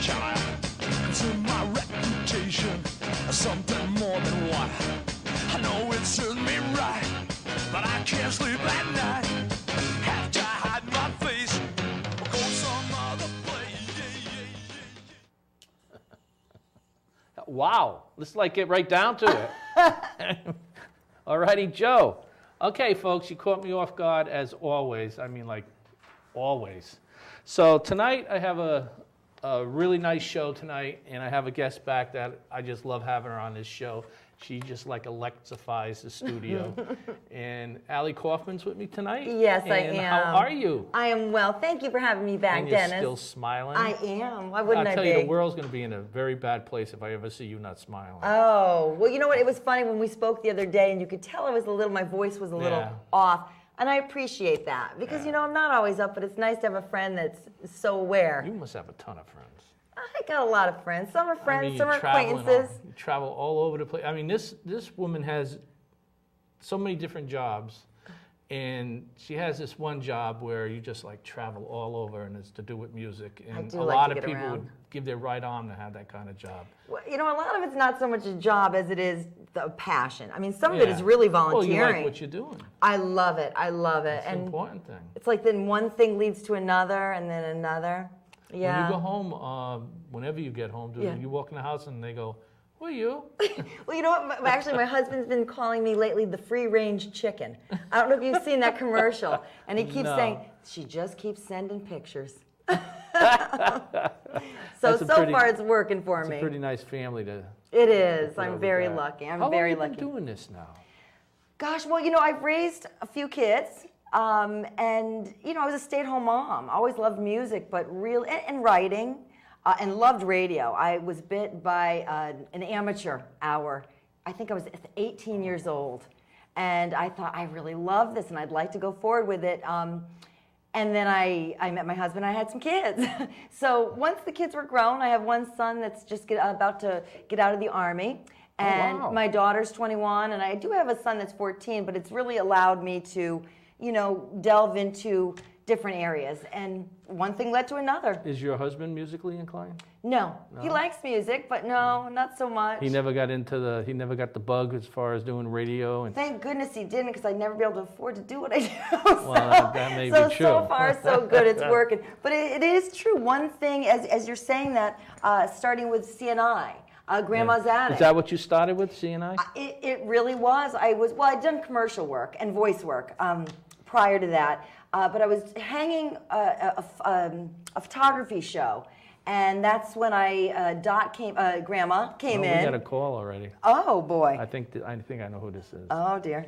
child. To my reputation, something more than what I know it serves me right, but I can't sleep at night. Have to hide my face, or go some other place. Wow, let's like get right down to it. All righty, Joe. Okay, folks, you caught me off guard as always. I mean, like always. So tonight I have a really nice show tonight, and I have a guest back that I just love having her on this show. She just like electrifies the studio. And Allie Kaufman's with me tonight. Yes, I am. How are you? I am well. Thank you for having me back, And you're Dennis. still smiling? I am. Why wouldn't I'll tell I be? you, the world's going to be in a very bad place if I ever see you not smiling. Oh, well, you know what? It was funny when we spoke the other day, and you could tell my voice was a little off. And I appreciate that because, you know, I'm not always up, but it's nice to have a friend that's so aware. You must have a ton of friends. I got a lot of friends. Some are friends, I mean, some are acquaintances. You travel all over the place. I mean, this woman has so many different jobs, and she has this one job where you just like travel all over, and it's to do with music. And a lot of people would give their right arm to have that kind of job. Well, you know, a lot of it's not so much a job as it is the passion. I mean, some of it is really volunteering. Well, you like what you're doing. I love it. I love it. It's an important thing. It's like then one thing leads to another, and then another. Yeah. When you go home, whenever you get home, you walk in the house and they go, "Who are you?" Well, you know what? Actually, my husband's been calling me lately the free-range chicken. I don't know if you've seen that commercial. And he keeps saying, she just keeps sending pictures. So far it's working for me. It's a pretty nice family to... It is. I'm very lucky. I'm very lucky. How long have you been doing this now? Gosh, well, you know, I've raised a few kids. And, you know, I was a stay-at-home mom. I always loved music, but and writing, and loved radio. I was bit by an amateur hour. I think I was 18 years old. And I thought, I really love this, and I'd like to go forward with it. And then I met my husband, I had some kids. So once the kids were grown, I have one son that's just about to get out of the Army. And my daughter's 21, and I do have a son that's 14, but it's really allowed me to, you know, delve into different areas, and one thing led to another. Is your husband musically inclined? No. He likes music, but no, not so much. He never got the bug as far as doing radio? And thank goodness he didn't, because I'd never be able to afford to do what I do. Well, that may be true. So far, so good, it's working. But it is true, one thing, as you're saying that, starting with CNI, Grandma's Attic. Is that what you started with, CNI? It really was. I'd done commercial work and voice work prior to that, but I was hanging a photography show, and that's when Grandma came in. We got a call already. Oh boy! I think I know who this is. Oh dear.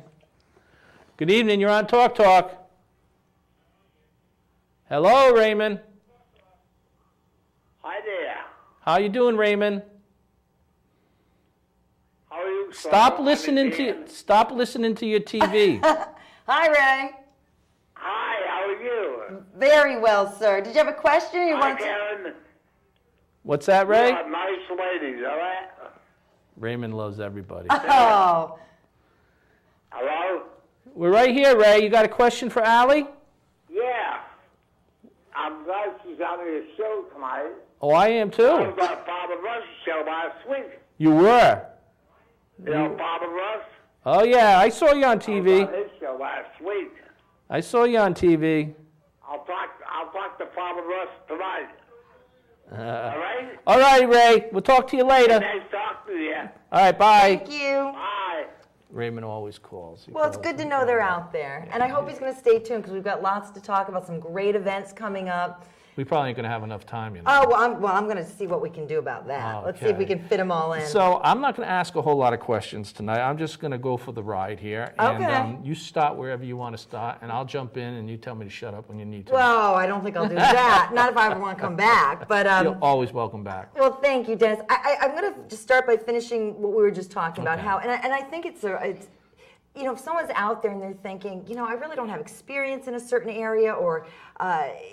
Good evening. You're on TalkTalk. Hello, Raymond. Hi there. How you doing, Raymond? How are you? Stop listening to your TV. Hi, Ray. Hi, how are you? Very well, sir. Did you have a question? Hi, Karen. What's that, Ray? Nice ladies, all right? Raymond loves everybody. Oh. Hello? We're right here, Ray. You got a question for Allie? Yeah. I'm glad she's on your show tonight. Oh, I am too. I was on Bob and Russ' show last week. You were? You know Bob and Russ? Oh, yeah. I saw you on TV. I was on his show last week. I saw you on TV. I'll talk to Bob and Russ tonight. All right? All right, Ray. We'll talk to you later. Nice talking to you. All right, bye. Thank you. Bye. Raymond always calls. Well, it's good to know they're out there. And I hope he's going to stay tuned, because we've got lots to talk about, some great events coming up. We probably ain't going to have enough time, you know. Oh, I'm going to see what we can do about that. Let's see if we can fit them all in. So I'm not going to ask a whole lot of questions tonight. I'm just going to go for the ride here. Okay. And you start wherever you want to start, and I'll jump in, and you tell me to shut up when you need to. Well, I don't think I'll do that. Not if I ever want to come back. But you're always welcome back. Well, thank you, Dennis. I'm going to just start by finishing what we were just talking about. How and I think it's you know, if someone's out there and they're thinking, you know, I really don't have experience in a certain area, or,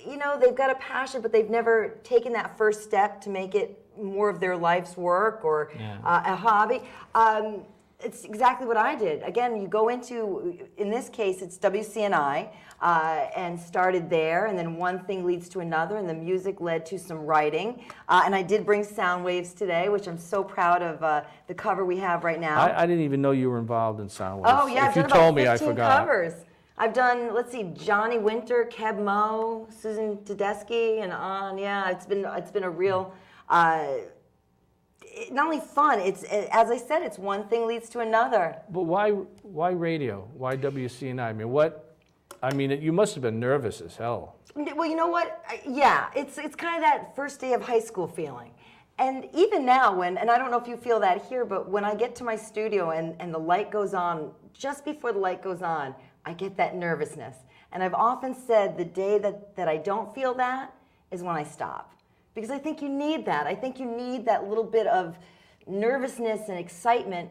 you know, they've got a passion, but they've never taken that first step to make it more of their life's work or a hobby. it's exactly what I did. Again, you go into, in this case, it's WCNI, and started there, and then one thing leads to another, and the music led to some writing. And I did bring sound waves today, which I'm so proud of the cover we have right now. I didn't even know you were involved in sound waves. Oh, yeah, if I've you done told about me, I 15 forgot. covers. I've done, let's see, Johnny Winter, Keb Mo, Susan Tedeschi, and on. Yeah, it's been a real, not only fun, it's, as I said, it's one thing leads to another. But why radio? Why WCNI? I mean, you must have been nervous as hell. Well, you know what? Yeah, it's kind of that first day of high school feeling. And even now, and I don't know if you feel that here, but when I get to my studio and the light goes on, just before the light goes on, I get that nervousness. And I've often said the day that I don't feel that is when I stop. Because I think you need that. I think you need that little bit of nervousness and excitement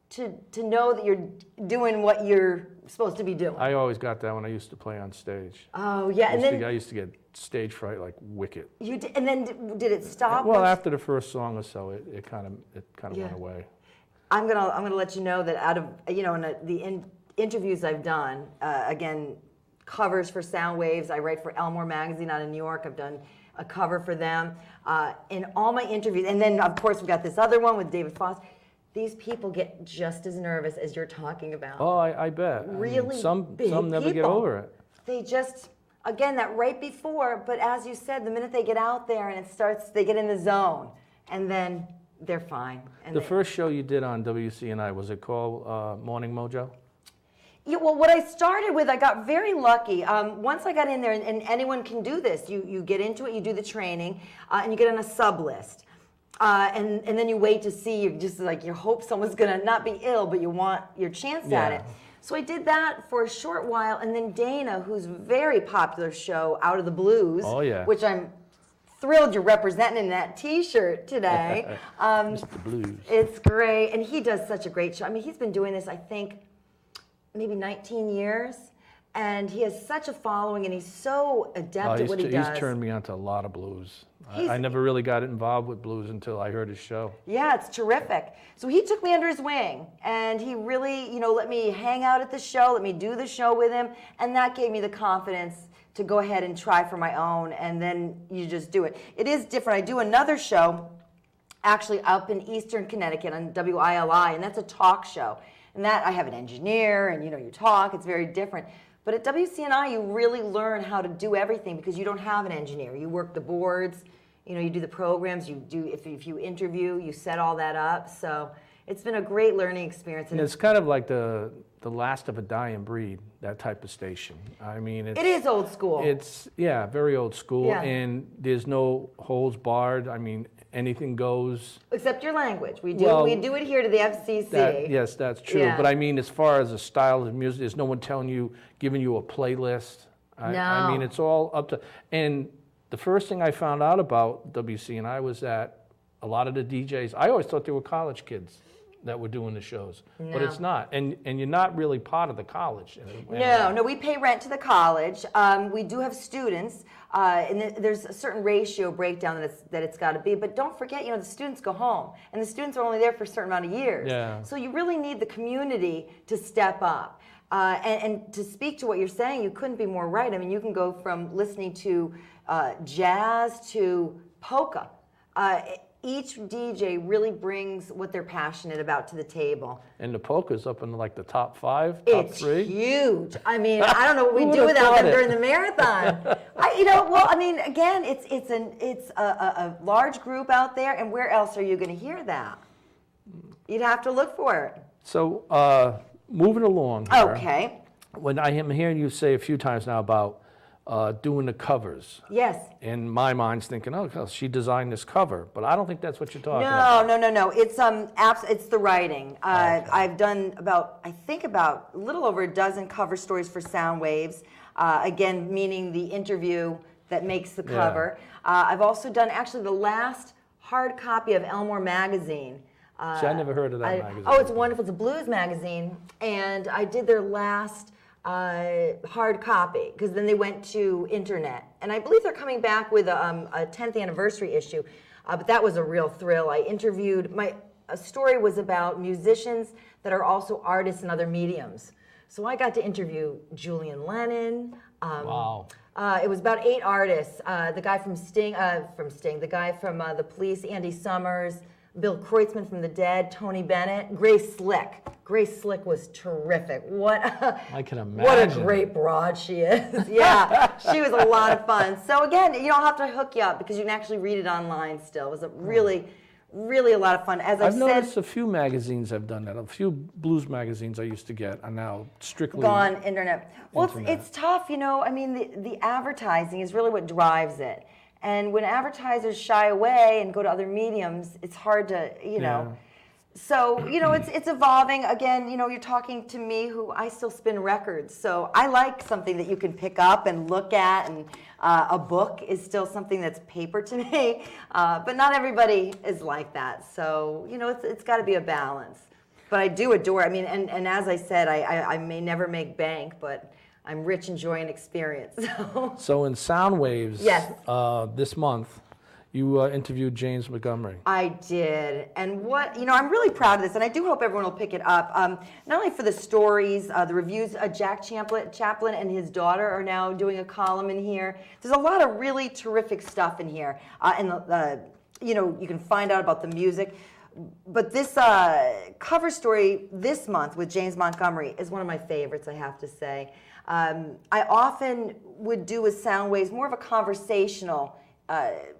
to know that you're doing what you're supposed to be doing. I always got that when I used to play on stage. Oh, yeah. I used to get stage fright like wicked. You did, and then did it stop? Well, after the first song or so, it kind of Yeah. went away. I'm gonna let you know that out of in interviews I've done, again, covers for sound waves. I write for Elmore Magazine out in New York. I've done a cover for them. In all my interviews, and then of course we've got this other one with David Foss. These people get just as nervous as you're talking about. Oh, I bet. Really some big never get people. over it. They just, again, that right before, but as you said, the minute they get out there and they get in the zone, and then they're fine. And The first show you did on WCNI, was it called Morning Mojo? Yeah, well, what I started with, I got very lucky. Once I got in there, and anyone can do this, you get into it, you do the training, and you get on a sub list. And then you wait to see, you hope someone's gonna not be ill, but you want your chance at it. So I did that for a short while, and then Dana, whose very popular show, Out of the Blues, Oh, yeah. which I'm thrilled you're representing in that T-shirt today. Mr. Blues. It's great, and he does such a great show. I mean, he's been doing this, I think, maybe 19 years, and he has such a following, and he's so adept at what he does. He's turned me onto a lot of blues. He's- I never really got involved with blues until I heard his show. Yeah, it's terrific. So he took me under his wing, and he really, let me hang out at the show, let me do the show with him, and that gave me the confidence to go ahead and try for my own, and then you just do it. It is different. I do another show, actually up in Eastern Connecticut on WILI, and that's a talk show. And that, I have an engineer, and you talk, it's very different. But at WCNI, you really learn how to do everything because you don't have an engineer. You work the boards, you do the programs, if you interview, you set all that up. So it's been a great learning experience. And it's kind of like the last of a dying breed, that type of station. I mean, It is old school. It's, very old school, Yeah. and there's no holds barred. I mean, anything goes. Except your language. We do it here to the FCC. Yes, that's true. Yeah. But I mean, as far as a style of music, there's no one giving you a playlist. I No. mean, it's all up to. And the first thing I found out about WCNI was that a lot of the DJs, I always thought they were college kids that were doing the shows, but No. it's not. And you're not really part of the college. No, we pay rent to the college. We do have students, and there's a certain ratio breakdown that it's got to be. But don't forget, the students go home, and the students are only there for a certain amount of years. Yeah. So you really need the community to step up. And to speak to what you're saying, you couldn't be more right. I mean, you can go from listening to jazz to polka. Each DJ really brings what they're passionate about to the table. And the polka's up in like the top 5, top It's 3. huge. I mean, I don't know what Who we'd do would've without thought them it? during the marathon. Again, it's a large group out there, and where else are you going to hear that? You'd have to look for it. So moving along here, Okay. when I am hearing you say a few times now about doing the covers, Yes. in my mind's thinking, oh, she designed this cover, but I don't think that's what you're talking about. No. It's the writing. I've done about a little over a dozen cover stories for Sound Waves. Again, meaning the interview that makes the cover. I've also done actually the last hard copy of Elmore Magazine. See, I never heard of that magazine. Oh, it's wonderful. It's a blues magazine, and I did their last hard copy because then they went to internet, and I believe they're coming back with a 10th anniversary issue. But that was a real thrill. I interviewed story was about musicians that are also artists in other mediums. So I got to interview Julian Lennon. Wow. It was about 8 artists. The guy from Sting, the guy from The Police, Andy Summers, Bill Kreutzmann from The Dead, Tony Bennett, Grace Slick. Grace Slick was terrific. I can imagine. What a great broad she is. Yeah, she was a lot of fun. So again, you don't have to hook you up because you can actually read it online still. It was a really a lot of fun. As I've noticed a few magazines have done that. A few blues magazines I used to get are now strictly gone internet. Well, it's tough, you know. I mean, the advertising is really what drives it. And when advertisers shy away and go to other mediums, it's hard to, you know. So, you know, it's evolving. Again, you know, you're talking to me who I still spin records. So I like something that you can pick up and look at, and a book is still something that's paper to me. But not everybody is like that. So, you know, it's got to be a balance. But I do adore, I mean, and as I said, I may never make bank, but I'm rich in joy and experience. So in Sound Waves, yes. This month, you interviewed James Montgomery. I did, and you know, I'm really proud of this, and I do hope everyone will pick it up. Not only for the stories, the reviews. Jack Chaplin and his daughter are now doing a column in here. There's a lot of really terrific stuff in here, and you know, you can find out about the music. But this cover story this month with James Montgomery is one of my favorites, I have to say. I often would do with Sound Waves more of a conversational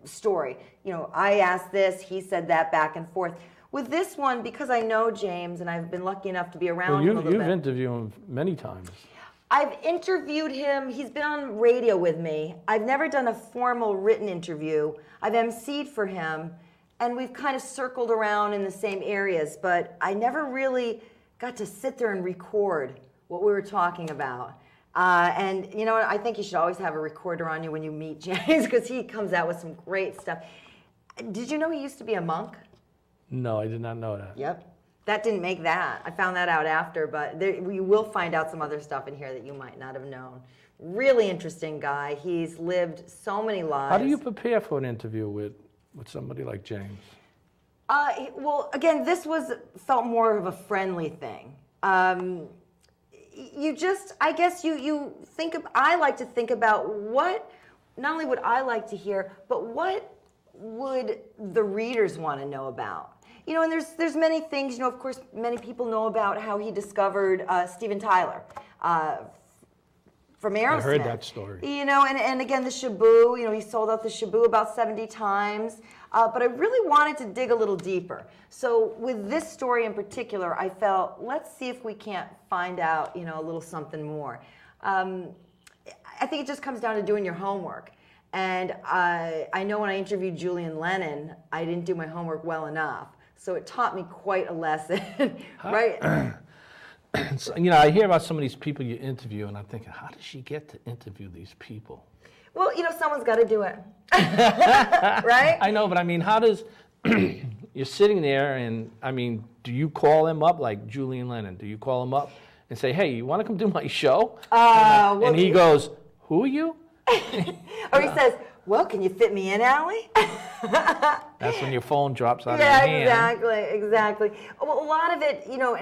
story. You know, I asked this, he said that, back and forth. With this one, because I know James and I've been lucky enough to be around him a little bit. You've interviewed him many times. I've interviewed him. He's been on radio with me. I've never done a formal written interview. I've emceed for him, and we've kind of circled around in the same areas, but I never really got to sit there and record what we were talking about. And you know, I think you should always have a recorder on you when you meet James, because he comes out with some great stuff. Did you know he used to be a monk? No, I did not know that. Yep. That didn't make that. I found that out after, but you will find out some other stuff in here that you might not have known. Really interesting guy. He's lived so many lives. How do you prepare for an interview with somebody like James? Well, again, this felt more of a friendly thing. You just, I guess you think of, I like to think about not only would I like to hear, but what would the readers want to know about? You know, and there's many things, you know, of course, many people know about how he discovered Steven Tyler from Aerosmith. I heard that story. You know, and again, the Shaboo, you know, he sold out the Shaboo about 70 times. But I really wanted to dig a little deeper. So with this story in particular, I felt, let's see if we can't find out, you know, a little something more. I think it just comes down to doing your homework. And I know when I interviewed Julian Lennon, I didn't do my homework well enough. So it taught me quite a lesson, right? So, you know, I hear about some of these people you interview, and I'm thinking, how does she get to interview these people? Well, you know, someone's got to do it, right? I know, but I mean, how does, you're sitting there, and I mean, do you call him up, like Julian Lennon? Do you call him up and say, hey, you want to come do my show? And he goes, who are you? Or he says, well, can you fit me in, Allie? That's when your phone drops out of your hand. Yeah, exactly. Well, a lot of it, you know,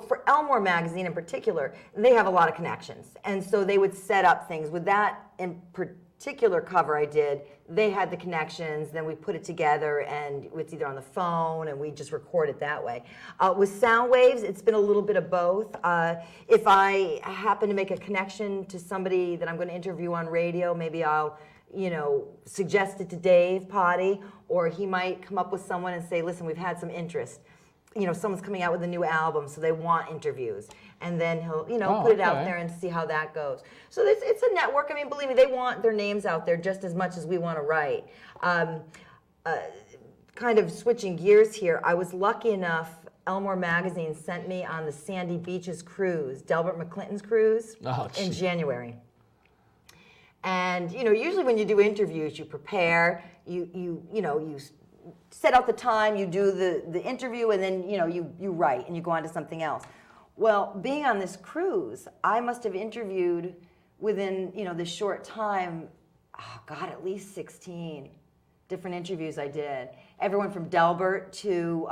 for Elmore Magazine in particular, they have a lot of connections. And so they would set up things. With that in particular cover I did, they had the connections, then we put it together, and it's either on the phone, and we just record it that way. With Sound Waves, it's been a little bit of both. If I happen to make a connection to somebody that I'm going to interview on radio, maybe I'll, you know, suggest it to Dave Potty, or he might come up with someone and say, listen, we've had some interest. You know, someone's coming out with a new album, so they want interviews. And then he'll, you know, put it out there and see how that goes. So it's a network. I mean, believe me, they want their names out there just as much as we want to write. Kind of switching gears here, I was lucky enough, Elmore Magazine sent me on the Sandy Beaches cruise, Delbert McClinton's cruise, in January. And, you know, usually when you do interviews, you prepare, you set out the time, you do the interview, and then, you know, you write and you go on to something else. Well, being on this cruise, I must have interviewed within, you know, this short time, at least 16 different interviews I did. Everyone from Delbert to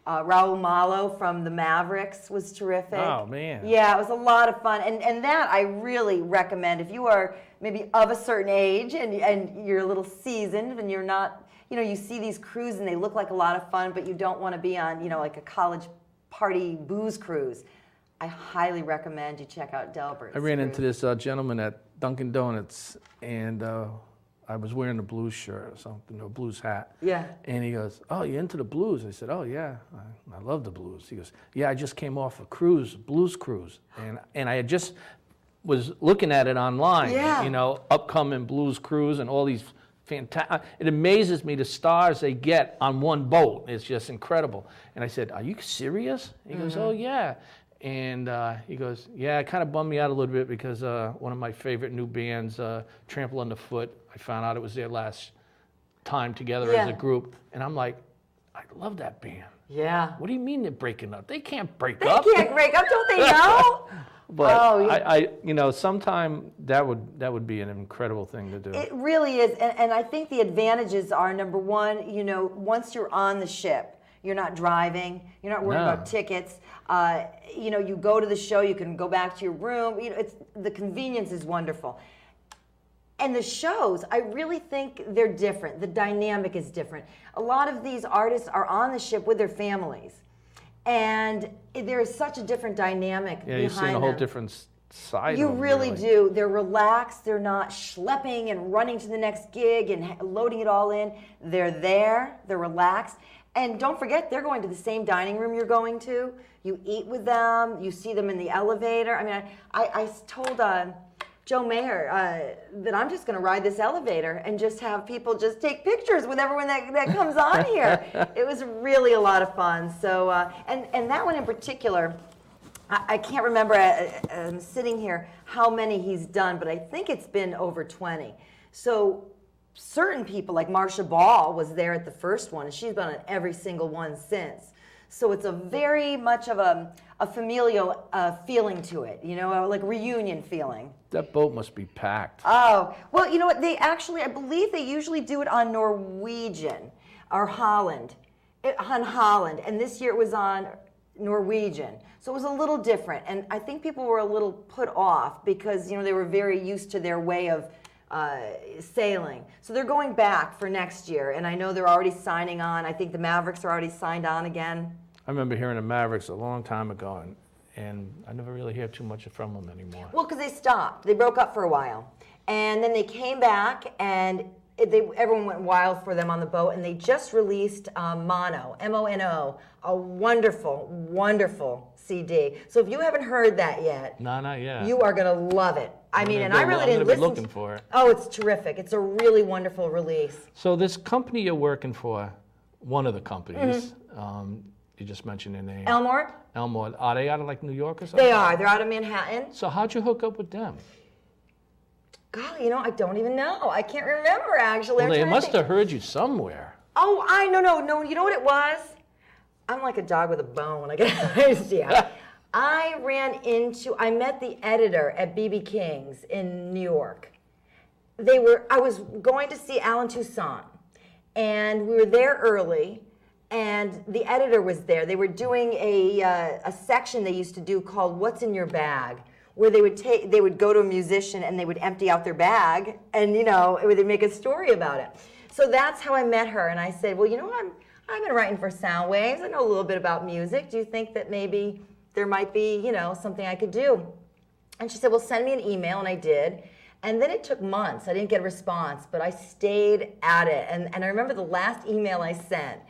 Raul Malo from the Mavericks was terrific. Oh, man. Yeah, it was a lot of fun. And that I really recommend. If you are maybe of a certain age and you're a little seasoned and you're not, you see these cruises and they look like a lot of fun, but you don't want to be on, like a college party booze cruise, I highly recommend you check out Delbert's. I ran into this gentleman at Dunkin' Donuts, and I was wearing a blues shirt or something, a blues hat. Yeah. And he goes, "Oh, you into the blues?" I said, "Oh, yeah, I love the blues." He goes, "Yeah, I just came off a cruise, blues cruise." And I had just was looking at it online, Yeah. Upcoming blues cruise and all these fantastic. It amazes me the stars they get on one boat. It's just incredible. And I said, "Are you serious?" He goes, "Oh, yeah." And he goes, "Yeah, it kind of bummed me out a little bit because one of my favorite new bands, Trample Underfoot, I found out it was their last time together as a group." And I'm like, "I love that band." Yeah. What do you mean they're breaking up? They can't break They up. can't break up, don't they know? But Oh, sometime that would be an incredible thing to do. It really is, and I think the advantages are, number one, once you're on the ship, you're not driving, you're not worried about tickets. You go to the show, you can go back to your room. The convenience is wonderful. And the shows, I really think they're different. The dynamic is different. A lot of these artists are on the ship with their families, and there is such a different dynamic behind them. You're seeing a whole different side You of them, really do. They're relaxed. They're not schlepping and running to the next gig and loading it all in. They're there. They're relaxed. And don't forget, they're going to the same dining room you're going to. You eat with them. You see them in the elevator. I mean, I told Joe Mayer that I'm just going to ride this elevator and just have people just take pictures with everyone that comes on here. It was really a lot of fun. So, and that one in particular, I can't remember, I'm sitting here, how many he's done, but I think it's been over 20. So certain people, like Marsha Ball was there at the first one, and she's been on every single one since. So it's a very much of a familial feeling to it, like reunion feeling. That boat must be packed. Oh, well, you know what? I believe they usually do it on Norwegian or Holland, on Holland, and this year it was on Norwegian. So it was a little different, and I think people were a little put off because, they were very used to their way of sailing. So they're going back for next year, and I know they're already signing on. I think the Mavericks are already signed on again. I remember hearing the Mavericks a long time ago, and I never really hear too much from them anymore. Well, because they stopped. They broke up for a while. And then they came back, and everyone went wild for them on the boat, and they just released Mono, M-O-N-O, a wonderful, wonderful CD. So if you haven't heard that yet, No, not yet. you are going to love it. I mean, and I really I'm didn't gonna be listen. looking for it. Oh, it's terrific. It's a really wonderful release. So this company you're working for, one of the companies, you just mentioned their name. Elmore? Elmore. Are they out of like New York or something? They are. They're out of Manhattan. So how'd you hook up with them? Golly, I don't even know. I can't remember, actually. Well, they must have heard you somewhere. Oh, no. You know what it was? I'm like a dog with a bone when I get idea. I met the editor at BB King's in New York. I was going to see Alan Toussaint, and we were there early, and the editor was there. They were doing a section they used to do called What's in Your Bag, where they would go to a musician and they would empty out their bag, and they'd make a story about it. So that's how I met her, and I said, well, I've been writing for Sound Waves. I know a little bit about music. Do you think that maybe there might be, something I could do? And she said, well, send me an email, and I did. And then it took months. I didn't get a response, but I stayed at it. And I remember the last email I sent,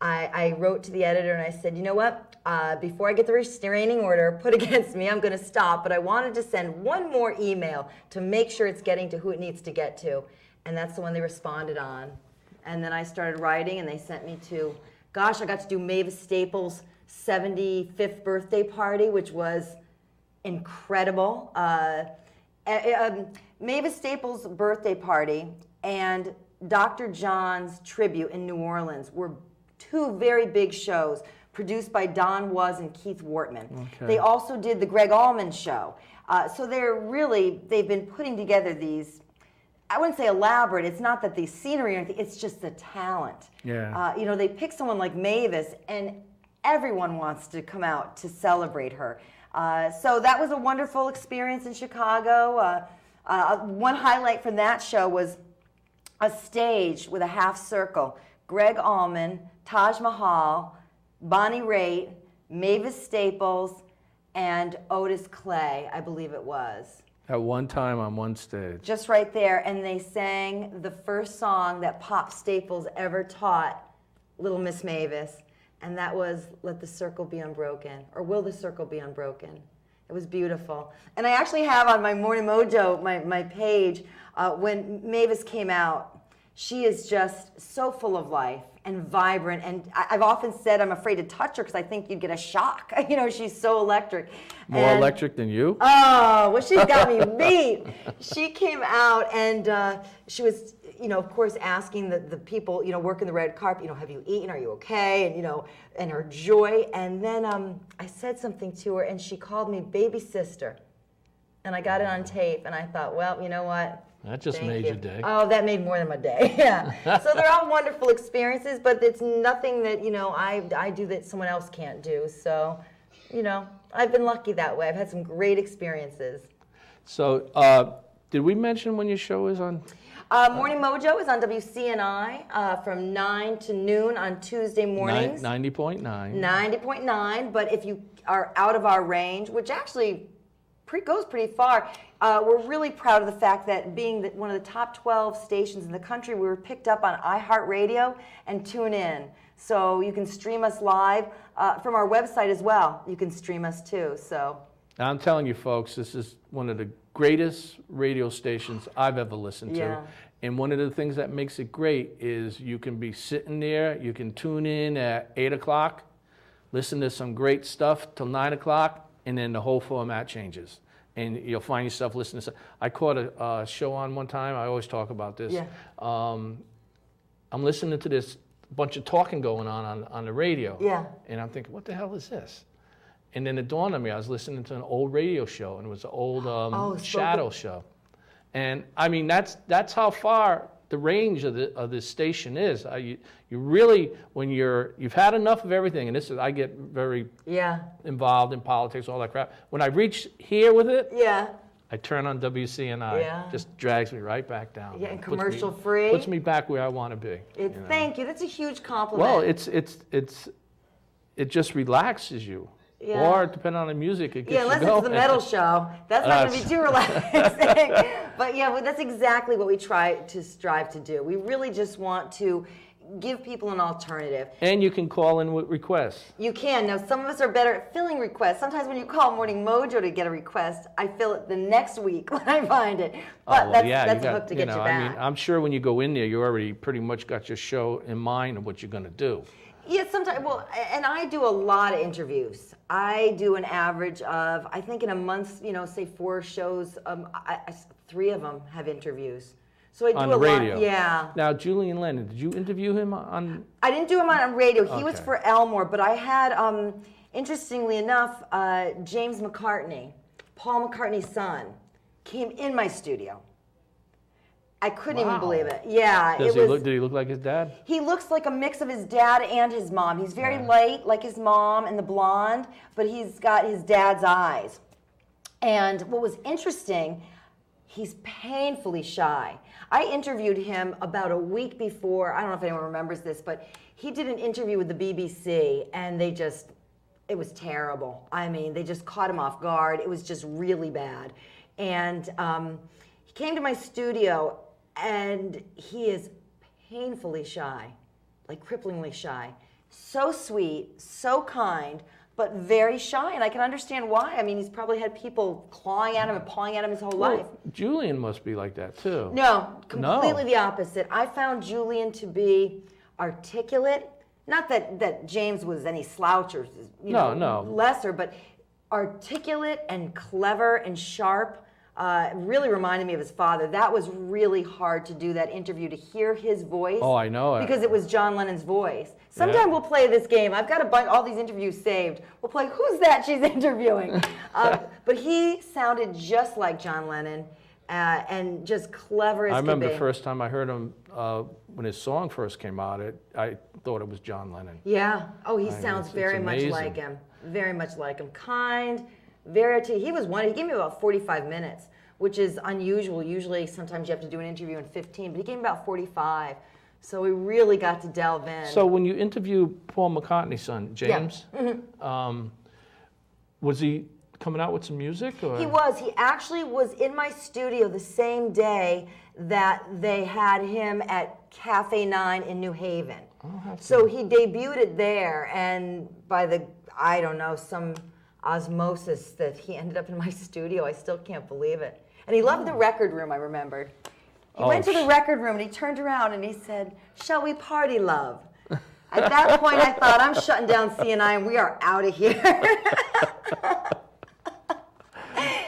I wrote to the editor and I said, you know what, before I get the restraining order put against me, I'm going to stop, but I wanted to send one more email to make sure it's getting to who it needs to get to. And that's the one they responded on. And then I started writing, and they sent me to, I got to do Mavis Staples' 75th birthday party, which was incredible. Mavis Staples' birthday party and Dr. John's tribute in New Orleans were two very big shows produced by Don Was and Keith Wortman. Okay. They also did the Greg Allman show. So they've been putting together these, I wouldn't say elaborate, it's not that the scenery or anything, it's just the talent. Yeah. They pick someone like Mavis, and everyone wants to come out to celebrate her. So that was a wonderful experience in Chicago. One highlight from that show was a stage with a half circle. Greg Allman, Taj Mahal, Bonnie Raitt, Mavis Staples, and Otis Clay, I believe it was. At one time on one stage. Just right there, and they sang the first song that Pop Staples ever taught Little Miss Mavis, and that was Let the Circle Be Unbroken, or Will the Circle Be Unbroken. It was beautiful. And I actually have on my Morning Mojo, my page, when Mavis came out, she is just so full of life and vibrant, and I've often said I'm afraid to touch her because I think you'd get a shock. You know, she's so electric. More electric than you? Oh, well, she's got me beat. She came out and she was, you know, of course, asking the people, you know, working the red carpet, you know, have you eaten? Are you okay? And, you know, and her joy. And then I said something to her, and she called me baby sister. And I got it on tape, and I thought, well, you know what? That just made your day. Oh, that made more than my day, yeah. So they're all wonderful experiences, but it's nothing that, you know, I do that someone else can't do. So, you know, I've been lucky that way. I've had some great experiences. So, did we mention when your show is on? Morning Mojo is on WCNI from 9 to noon on Tuesday mornings. 90.9. 90.9, but if you are out of our range, which actually goes pretty far, we're really proud of the fact that being one of the top 12 stations in the country, we were picked up on iHeartRadio and TuneIn. So you can stream us live from our website as well. You can stream us too. So I'm telling you, folks, this is one of the greatest radio stations I've ever listened to. And one of the things that makes it great is you can be sitting there, you can tune in at 8 o'clock, listen to some great stuff till 9 o'clock, and then the whole format changes. And you'll find yourself listening to. I caught a show on one time. I always talk about this. Yeah. I'm listening to this bunch of talking going on the radio. Yeah. And I'm thinking, what the hell is this? And then it dawned on me, I was listening to an old radio show, and it was an old Shadow show. And I mean, that's how far the range of this station is. You really, when you've had enough of everything, and this is, I get very involved in politics, all that crap. When I reach here with it, I turn on WCNI. Just drags me right back down. Yeah, and commercial free. Puts me back where I want to be. Thank you. That's a huge compliment. Well, it just relaxes you. Yeah. Or depending on the music, it gets unless you going. it's the metal show. That's not going to be too relaxing. But yeah, that's exactly what we strive to do. We really just want to give people an alternative. And you can call in with requests. You can. Now, some of us are better at filling requests. Sometimes when you call Morning Mojo to get a request, I fill it the next week when I find it. But that's a hook to get you back. I mean, I'm sure when you go in there, you already pretty much got your show in mind of what you're going to do. Yeah, sometimes. Well, and I do a lot of interviews. I do an average of, I think in a month, you know, say 4 shows, 3 of them have interviews. So I do on a radio. lot. Yeah. Now, Julian Lennon, did you interview him on? I didn't do him on radio. He was for Elmore, but I had, interestingly enough, James McCartney, Paul McCartney's son, came in my studio. I couldn't even believe it. Yeah. Did he look like his dad? He looks like a mix of his dad and his mom. He's very light, like his mom and the blonde, but he's got his dad's eyes. And what was interesting, he's painfully shy. I interviewed him about a week before. I don't know if anyone remembers this, but he did an interview with the BBC, and it was terrible. I mean, they just caught him off guard. It was just really bad. And he came to my studio, and he is painfully shy, like cripplingly shy. So sweet, so kind, but very shy, and I can understand why. I mean, he's probably had people clawing at him and pawing at him his whole life. Julian must be like that, too. No, completely the opposite. I found Julian to be articulate. Not that James was any slouch or lesser, but articulate and clever and sharp. Really reminded me of his father. That was really hard to do, that interview, to hear his voice. Oh, I know. Because it was John Lennon's voice. Sometime we'll play this game. I've got all these interviews saved. We'll play Who's That She's Interviewing. But he sounded just like John Lennon. and just clever as I could remember be. the first time I heard him when his song first came out. I thought it was John Lennon. Yeah. Oh, he I mean, sounds it's very much amazing. like him. Very much like him. Kind, very. He was one. He gave me about 45 minutes, which is unusual. Usually, sometimes you have to do an interview in 15, but he gave me about 45. So we really got to delve in. So when you interviewed Paul McCartney's son, James, was he coming out with some music? Or? He was. He actually was in my studio the same day that they had him at Cafe 9 in New Haven. So he debuted it there, and by I don't know, some osmosis that he ended up in my studio. I still can't believe it. And he loved the record room, I remembered. He went to the record room and he turned around and he said, "Shall we party, love?" At that point, I thought, I'm shutting down CNI and we are out of here.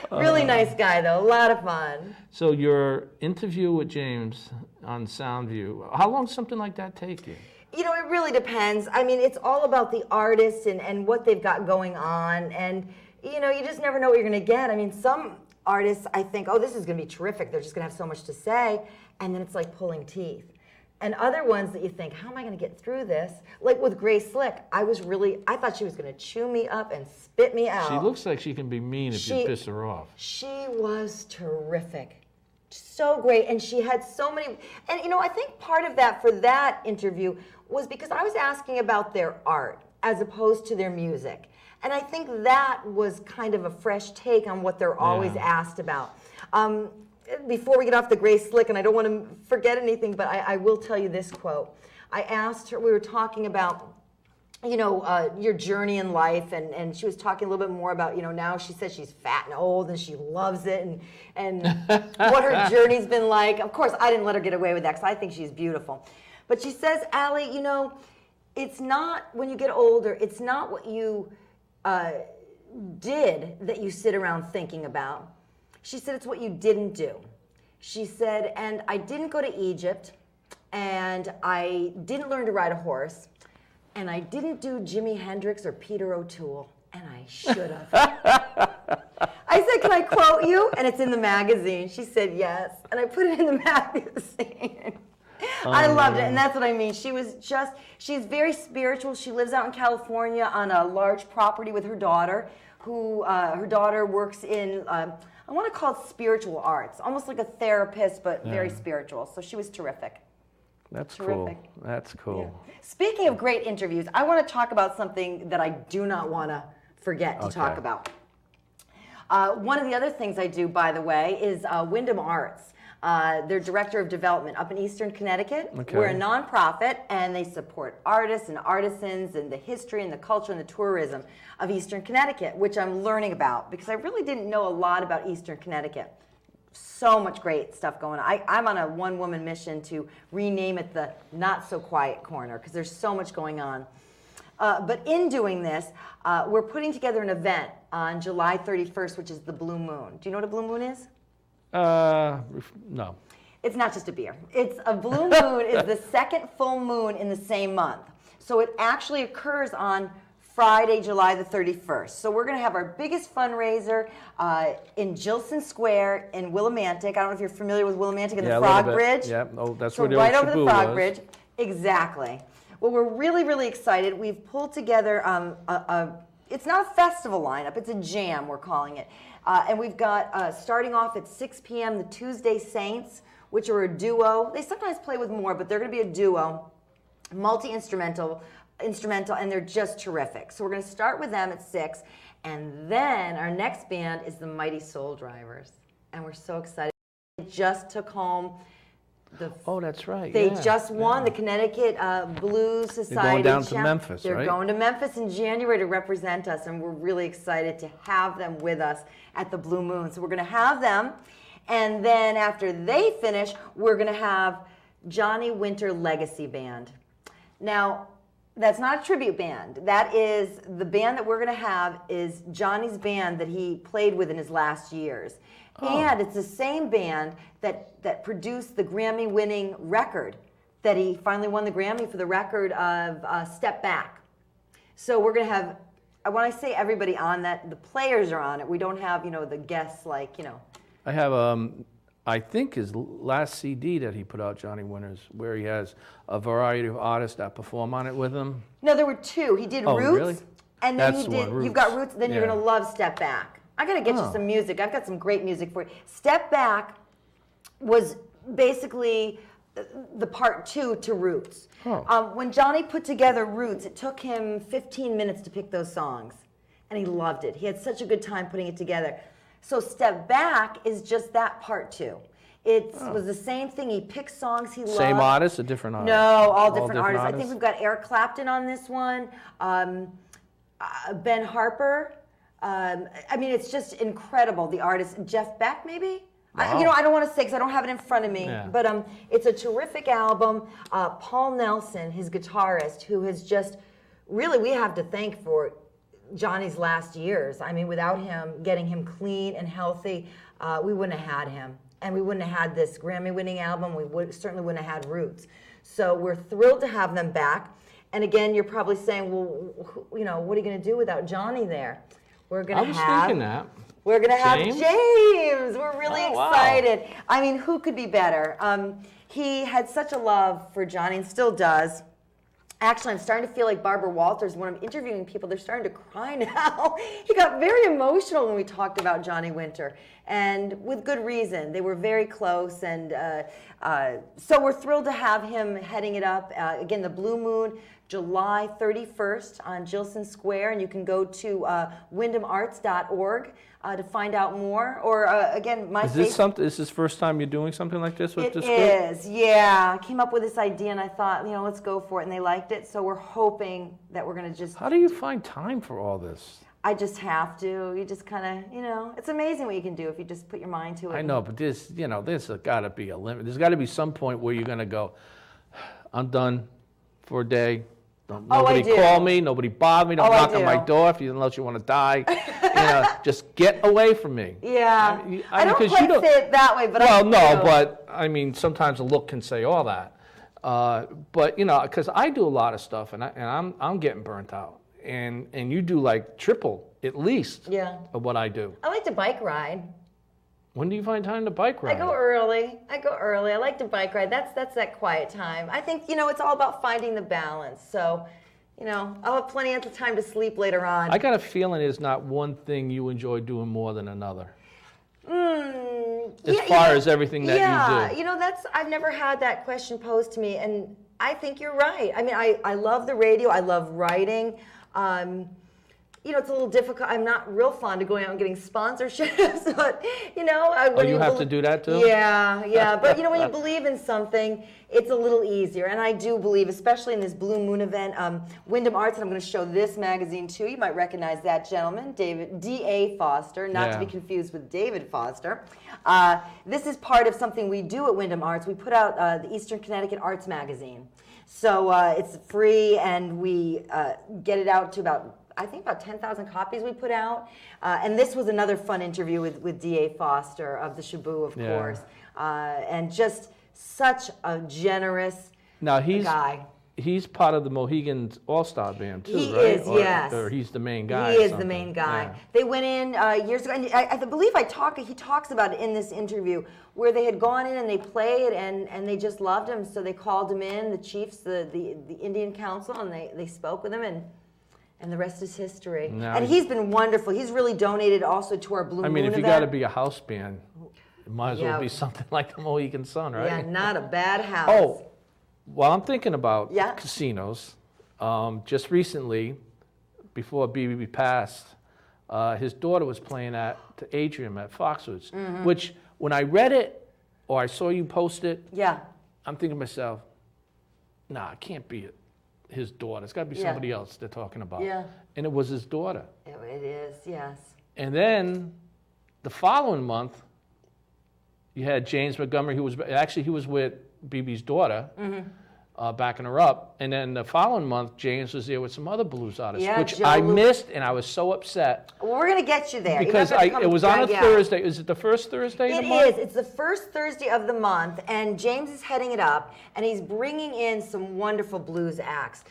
Really nice guy, though. A lot of fun. So your interview with James on Soundview, how long does something like that take you? You know, it really depends. I mean, it's all about the artist and what they've got going on. And, you know, you just never know what you're going to get. I mean, some artists, I think, oh, this is going to be terrific. They're just going to have so much to say. And then it's like pulling teeth. And other ones that you think, how am I going to get through this? Like with Grace Slick, I thought she was going to chew me up and spit me out. She looks like she can be mean if you piss her off. She was terrific. So great. And she had so many, and you know, I think part of that for that interview was because I was asking about their art as opposed to their music. And I think that was kind of a fresh take on what they're always asked about. Before we get off the Grace Slick, and I don't want to forget anything, but I will tell you this quote. I asked her, we were talking about, you know, your journey in life, and she was talking a little bit more about, you know, now she says she's fat and old and she loves it, and what her journey's been like. Of course, I didn't let her get away with that because I think she's beautiful. But she says, Allie, you know, it's not, when you get older, it's not what you did that you sit around thinking about. She said, it's what you didn't do. She said, and I didn't go to Egypt, and I didn't learn to ride a horse, and I didn't do Jimi Hendrix or Peter O'Toole, and I should have. I said, can I quote you? And it's in the magazine. She said, yes. And I put it in the magazine. I loved it, and that's what I mean. She's very spiritual. She lives out in California on a large property with her daughter, who her daughter works in, I want to call it spiritual arts, almost like a therapist, but very spiritual. So she was terrific. That's Terrific. cool. That's cool. Yeah. Speaking of great interviews, I want to talk about something that I do not want to forget to talk about. One of the other things I do, by the way, is Wyndham Arts. They're director of development up in Eastern Connecticut. Okay. We're a nonprofit, and they support artists and artisans and the history and the culture and the tourism of Eastern Connecticut, which I'm learning about because I really didn't know a lot about Eastern Connecticut. So much great stuff going on. I'm on a one-woman mission to rename it the Not-So-Quiet Corner because there's so much going on. But in doing this, we're putting together an event on July 31st, which is the Blue Moon. Do you know what a Blue Moon is? No. It's not just a beer. It's a blue moon is the second full moon in the same month. So it actually occurs on Friday, July the 31st. So we're going to have our biggest fundraiser in Gilson Square in Willimantic. I don't know if you're familiar with Willimantic and the Frog Bridge. Yeah, oh, that's So where the right old over the Shabu Frog was. Bridge. Exactly. Well, we're really, really excited. We've pulled together it's not a festival lineup, it's a jam, we're calling it. And we've got, starting off at 6 p.m., the Tuesday Saints, which are a duo. They sometimes play with more, but they're going to be a duo, multi-instrumental, and they're just terrific. So we're going to start with them at 6, and then our next band is the Mighty Soul Drivers, and we're so excited. They just took home Oh, that's right. They just won the Connecticut Blues Society. They're going down to Memphis, They're right? going to Memphis in January to represent us, and we're really excited to have them with us at the Blue Moon. So we're going to have them, and then after they finish, we're going to have Johnny Winter Legacy Band. Now, that's not a tribute band. That is the band that we're going to have is Johnny's band that he played with in his last years. Oh. And it's the same band that produced the Grammy-winning record that he finally won the Grammy for the record of Step Back. So we're going to have, when I say everybody on that, the players are on it. We don't have, the guests like, I have I think his last CD that he put out, Johnny Winters, where he has a variety of artists that perform on it with him. No, there were 2. He did Oh, Roots, really? and then That's he the did. one, You've got Roots. Roots. Then you're Yeah. gonna love Step Back. I gotta get you Oh. some music. I've got some great music for you. Step Back was basically the part 2 to Roots. Oh. When Johnny put together Roots, it took him 15 minutes to pick those songs, and he loved it. He had such a good time putting it together. So Step Back is just that part 2. It was the same thing. He picked songs he loved. Same artist or different artist? No, all different artists. I think we've got Eric Clapton on this one, Ben Harper. I mean, it's just incredible, the artist. Jeff Beck, maybe? Wow. I don't want to say because I don't have it in front of me, Yeah. but it's a terrific album. Paul Nelson, his guitarist, who has just, really we have to thank for Johnny's last years. I mean, without him, getting him clean and healthy, we wouldn't have had him. And we wouldn't have had this Grammy-winning album. We certainly wouldn't have had Roots. So we're thrilled to have them back. And again, you're probably saying, well, what are you going to do without Johnny there? We're going to have. I was thinking that. We're going to have James? James. We're really Oh, wow. excited. I mean, who could be better? He had such a love for Johnny and still does. Actually, I'm starting to feel like Barbara Walters. When I'm interviewing people, they're starting to cry now. He got very emotional when we talked about Johnny Winter, and with good reason. They were very close, and so we're thrilled to have him heading it up. Again, the Blue Moon, July 31st on Gilson Square, and you can go to wyndhamarts.org to find out more. Or again, my Is this first time you're doing something like this with it this group? is, yeah. I came up with this idea and I thought, let's go for it, and they liked it. So we're hoping that we're going to just. How do you find time for all this? I just have to. You just kind of, it's amazing what you can do if you just put your mind to it. I know, but there's got to be a limit. There's got to be some point where you're going to go, I'm done for a day. Nobody call me. Nobody bother me. Don't knock on my door unless you want to die. Just get away from me. Yeah. I don't quite say it that way, but but I mean, sometimes a look can say all that. But because I do a lot of stuff, and I'm getting burnt out, and you do like triple at least of what I do. I like to bike ride. When do you find time to bike ride? I go early. I like to bike ride. That's that quiet time. I think, it's all about finding the balance. So, I'll have plenty of time to sleep later on. I got a feeling there's not one thing you enjoy doing more than another. As far as everything that you do. I've never had that question posed to me, and I think you're right. I mean, I love the radio. I love writing. It's a little difficult. I'm not real fond of going out and getting sponsorships, but you have to do that too? Yeah. But when you believe in something, it's a little easier. And I do believe, especially in this Blue Moon event, Wyndham Arts, and I'm going to show this magazine too. You might recognize that gentleman, D.A. Foster, not to be confused with David Foster. This is part of something we do at Wyndham Arts. We put out the Eastern Connecticut Arts magazine. So it's free, and we get it out to about 10,000 copies we put out. And this was another fun interview with D.A. Foster of the Shaboo, of course. And just such a generous guy. He's part of the Mohegans All-Star Band too, he right? Is, yes. Or he's the main guy. He is the main guy. Yeah. They went in years ago, and I believe he talks about it in this interview, where they had gone in and they played, and they just loved him. So they called him in, the chiefs, the Indian Council, and they spoke with him, and the rest is history. And he's been wonderful. He's really donated also to our Blue Moon if you event. got to be a house band, it might as well be something like the Mohegan Sun, right? Yeah, not a bad house. Oh, well, I'm thinking about casinos. Just recently, before BB passed, his daughter was playing to Adrian at Foxwoods, which when I read it or I saw you post it, I'm thinking to myself, nah, it can't be his daughter. It's got to be somebody else they're talking about. Yeah. And it was his daughter. It is, yes. And then the following month, you had James Montgomery, he was with BB's daughter, backing her up. And then the following month, James was there with some other blues artists, which I missed, and I was so upset. Well, we're going to get you there. Because it was on a Thursday. Is it the first Thursday of the month? It is. It's the first Thursday of the month, and James is heading it up, and he's bringing in some wonderful blues acts.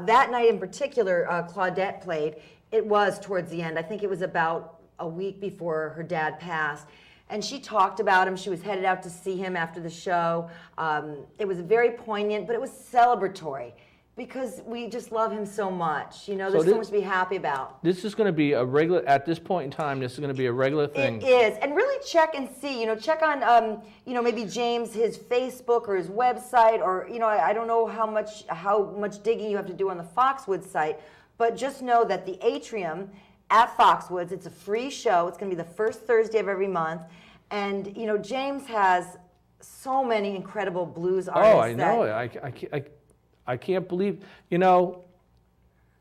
That night in particular, Claudette played. It was towards the end. I think it was about a week before her dad passed. and she talked about him. She was headed out to see him after the show. It was very poignant, but it was celebratory because we just love him so much. You know, there's so much to be happy about. This is going to be a regular, at this point in time, this is going to be a regular thing. It is. And really check and see, you know, check on, you know, maybe James, his Facebook or his website, or, you know, I don't know how much digging you have to do on the Foxwoods site, but just know that the Atrium at Foxwoods, it's a free show. It's going to be the first Thursday of every month. And, you know, James has so many incredible blues artists. Oh, I know it. I can't believe, you know,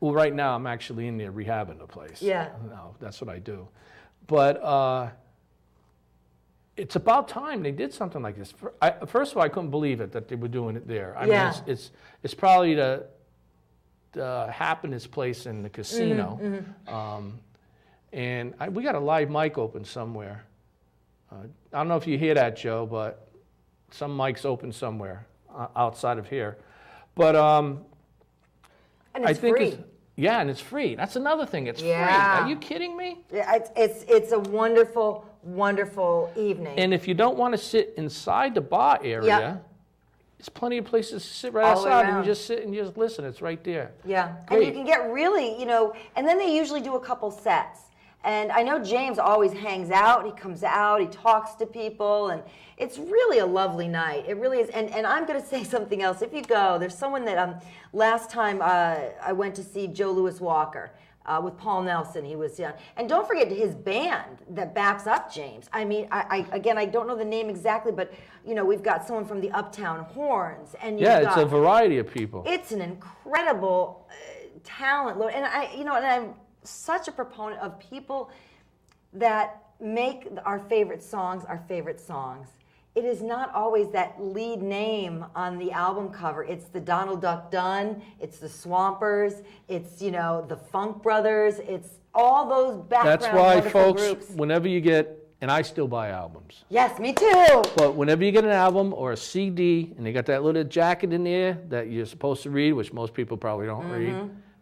well, right now I'm actually in there rehabbing the place. Yeah. No, that's what I do. But it's about time they did something like this. First of all, I couldn't believe it that they were doing it there. I mean, it's probably the happiest place in the casino. And we got a live mic open somewhere. I don't know if you hear that, Joe, but some mic's open somewhere outside of here. But and I think free. And it's free. That's another thing. It's free. Yeah. Are you kidding me? Yeah, it's a wonderful, wonderful evening. And if you don't want to sit inside the bar area, there's plenty of places to sit right All the way outside, and around. you just sit and you just listen. It's right there. Yeah, Great. and you can get really, you know, and then they usually do a couple sets. And I know James always hangs out, he comes out, he talks to people, and it's really a lovely night. It really is. And I'm going to say something else. If you go, there's someone that last time I went to see Joe Louis Walker with Paul Nelson. He was young. And don't forget his band that backs up James. I mean, I don't know the name exactly, but, you know, we've got someone from the Uptown Horns. And It's a variety of people. It's an incredible talent. And I'm such a proponent of people that make our favorite songs our favorite songs. It is not always that lead name on the album cover. It's the Donald Duck Dunn, it's the Swampers, it's, you know, the Funk Brothers, it's all those background That's why, wonderful folks, groups. whenever you get, and I still buy albums, Yes, me too. but whenever you get an album or a CD and they got that little jacket in there that you're supposed to read, which most people probably don't